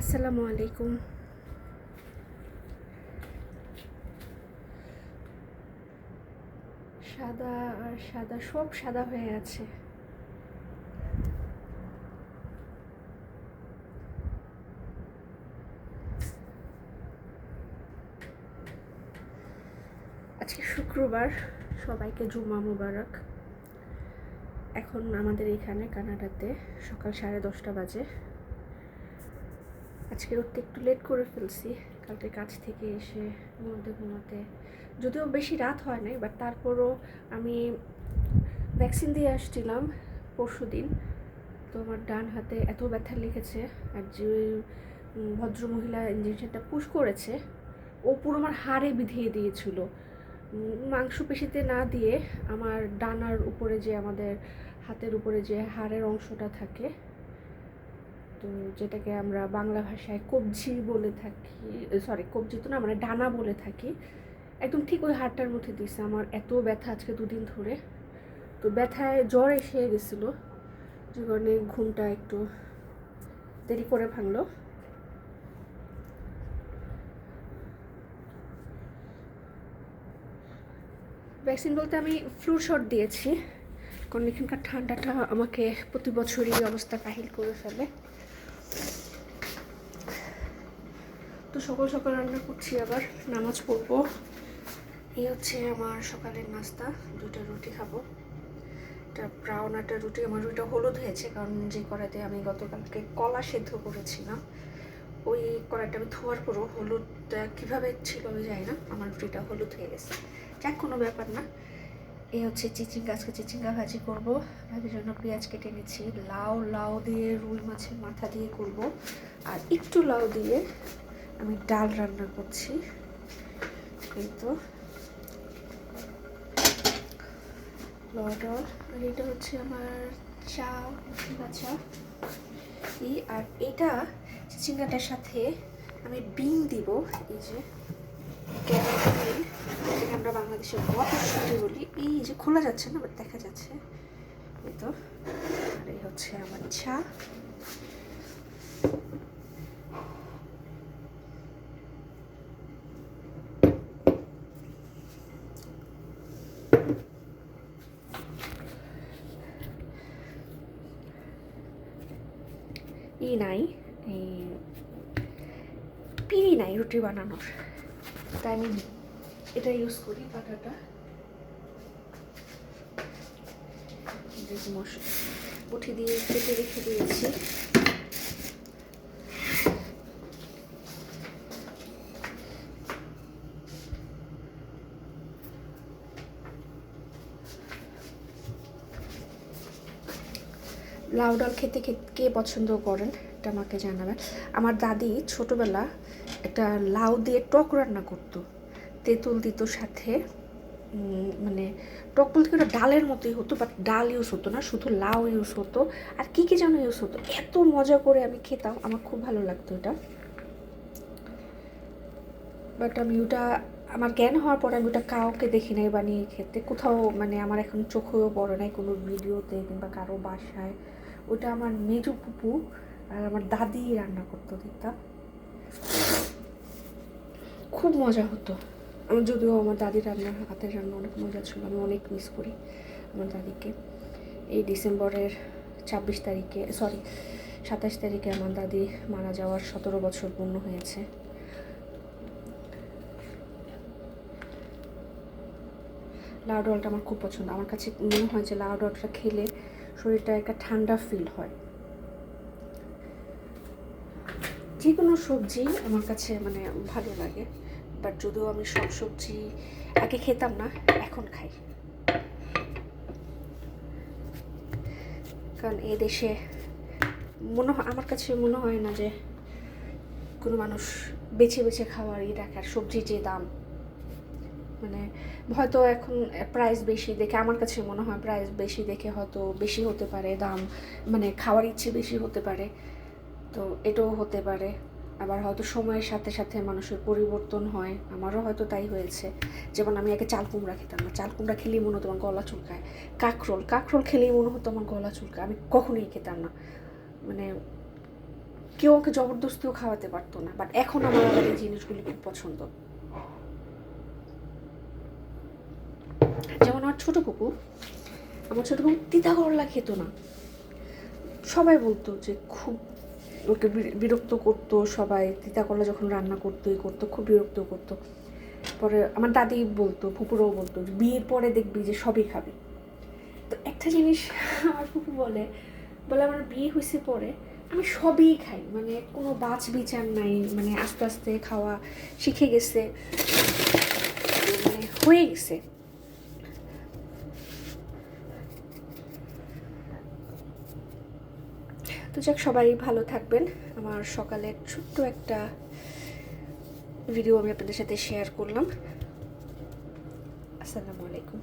আসসালামু আলাইকুম। সাদা আর সাদা, সব সাদা হয়ে আছে। আজকে শুক্রবার, সবাইকে জুমা মুবারক। এখন আমাদের এখানে কানাডাতে সকাল 10:30 বাজে। আজকে উঠতে একটু লেট করে ফেলছি, কালকে কাজ থেকে এসে ঘুমোতে ঘুমোতে, যদিও বেশি রাত হয় নাই, বাট তারপরও আমি ভ্যাকসিন দিয়ে আসছিলাম পরশু দিন। তো আমার ডান হাতে এত ব্যথা লেগেছে, আর যে ভদ্রমহিলা ইঞ্জেকশনটা পুশ করেছে ও পুরো আমার হাড়ে বিধিয়ে দিয়েছিল, মাংসপেশিতে না দিয়ে আমার ডানার উপরে, যে আমাদের হাতের উপরে যে হাড়ের অংশটা থাকে, তো যেটাকে আমরা বাংলা ভাষায় কবজি বলে থাকি, সরি কবজি তো না, মানে ডানা বলে থাকি, একদম ঠিক ওই হাড়টার মধ্যে দিয়েছে। আমার এত ব্যথা আজকে 2 দিন ধরে, তো ব্যথায় জ্বর এসে গেছিলো, যে কারণে ঘুমটা একটু দেরি করে ভাঙলো। ভ্যাকসিন বলতে আমি ফ্লু শট দিয়েছি, কারণ এখানকার ঠান্ডাটা আমাকে প্রতি বছরই অবস্থা কাহিল করে ফেলে। তো সকাল সকাল রান্না করছি, আবার নামাজ পড়বো। এই হচ্ছে আমার সকালের নাস্তা, 2টা রুটি খাবো। একটা ব্রাউন একটা রুটি, আমার রুটিটা হলুদ হয়েছে কারণ যে কড়াইতে আমি গতকালকে কলা সেদ্ধ করেছিলাম, ওই কড়াইটা আমি ধোয়ার পরও হলুদটা কীভাবে ছিল আমি জানি না, আমার রুটিটা হলুদ হয়ে গেছে। যাক, কোনো ব্যাপার না। এই হচ্ছে চিচিঙ্গা, আজকে চিচিঙ্গা ভাজি করব। ভাজির জন্য পেঁয়াজ কেটে নিচ্ছি। লাউ দিয়ে রুই মাছের মাথা দিয়ে করব, আর একটু লাউ দিয়ে আমি ডাল রান্না করছি। এই তো ডাল। আর এটা হচ্ছে আমার চা, চা। আর এটা চিচিঙ্গাটার সাথে আমি বিন দিব, এই যে ক্যারোট, যেটা আমরা বাংলাদেশে মটরশুঁটি বলি। এই যে খোলা যাচ্ছে না, বাট দেখা যাচ্ছে। এই তো, আর এই হচ্ছে আমার চা। নাই, এই পিড়ি নাই রুটি বানানোর, তাই আমি এটা ইউজ করি, পাটাটা। মুঠি দিয়ে কেটে রেখে দিয়েছি। লাউ ডাল খেতে কে পছন্দ করেন এটা আমাকে জানাবেন। আমার দাদি ছোটোবেলা একটা লাউ দিয়ে টক রান্না করতো, তেঁতুল দিত সাথে, মানে টক বলতে ওটা ডালের মতোই হতো, বাট ডাল ইউজ হতো না, শুধু লাউ ইউজ হতো, আর কী কী যেন ইউজ হতো। এত মজা করে আমি খেতাম, আমার খুব ভালো লাগতো এটা। বাট আমি ওটা, আমার জ্ঞান হওয়ার পর আমি ওটা কাউকে দেখি নাই বানিয়ে খেতে, কোথাও, মানে আমার এখন চোখেও পড়ে নাই কোনো ভিডিওতে কিংবা কারো বাসায়। ওটা আমার মেজো পুপু আর আমার দাদি রান্না করতো, দেখতাম, খুব মজা হতো। আমার, যদিও আমার দাদির হাতের রান্না অনেক মজা ছিল, আমি অনেক মিস করি আমার দাদিকে। এই ডিসেম্বরের 26 তারিখে, সরি 27 তারিখে আমার দাদি মারা যাওয়ার 17 বছর পূর্ণ হয়েছে। লাউ ডালটা আমার খুব পছন্দ। আমার কাছে মনে হয় যে লাউ ডালটা খেলে শরীরটা একটা ঠান্ডা ফিল হয়। যে কোনো সবজি আমার কাছে মানে ভালো লাগে, বাট যদিও আমি সব সবজি আগে খেতাম না, এখন খাই। কারণ এই দেশে আমার কাছে মনে হয় না যে কোনো মানুষ বেছে বেছে খাওয়ার রাখার, সবজির যে দাম, মানে হয়তো এখন প্রাইস বেশি দেখে, আমার কাছে মনে হয় প্রাইস বেশি দেখে হয়তো বেশি হতে পারে দাম, মানে খাওয়ার ইচ্ছে বেশি হতে পারে, তো এটাও হতে পারে। আবার হয়তো সময়ের সাথে সাথে মানুষের পরিবর্তন হয়, আমারও হয়তো তাই হয়েছে। যেমন আমি আগে চাল কুমড়া খেতাম না, চাল কুমড়া খেলেই মনে হতো আমার গলা চুলকায়। কাঁকরোল খেলেই মনে হতো আমার গলা চুলকায়, আমি কখনোই খেতাম না। মানে কেউ ওকে জবরদস্তিও খাওয়াতে পারতো না, বাট এখন আমার আবার এই জিনিসগুলি খুব পছন্দ। যেমন আমার ছোট পুকু তিতা করলা খেত না, সবাই বলতো যে খুব ওকে বিরক্ত করতো, সবাই তিতা করলা যখন রান্না করতো খুব বিরক্ত করতো। পরে আমার দাদি বলতো, ফুপুরাও বলতো যে বিয়ের পরে দেখবি যে সবই খাবি। তো একটা জিনিস আমার ফুপু বলে আমার বিয়ে হয়েছে পরে আমি সবই খাই, মানে কোনো বাছ বিচার নাই, মানে আস্তে আস্তে খাওয়া শিখে গেছে, মানে হয়ে গেছে। তো যাক, সবাই ভালো থাকবেন। আমার সকালের ছোট্ট একটা ভিডিও আমি আপনাদের সাথে শেয়ার করলাম। আসসালামু আলাইকুম।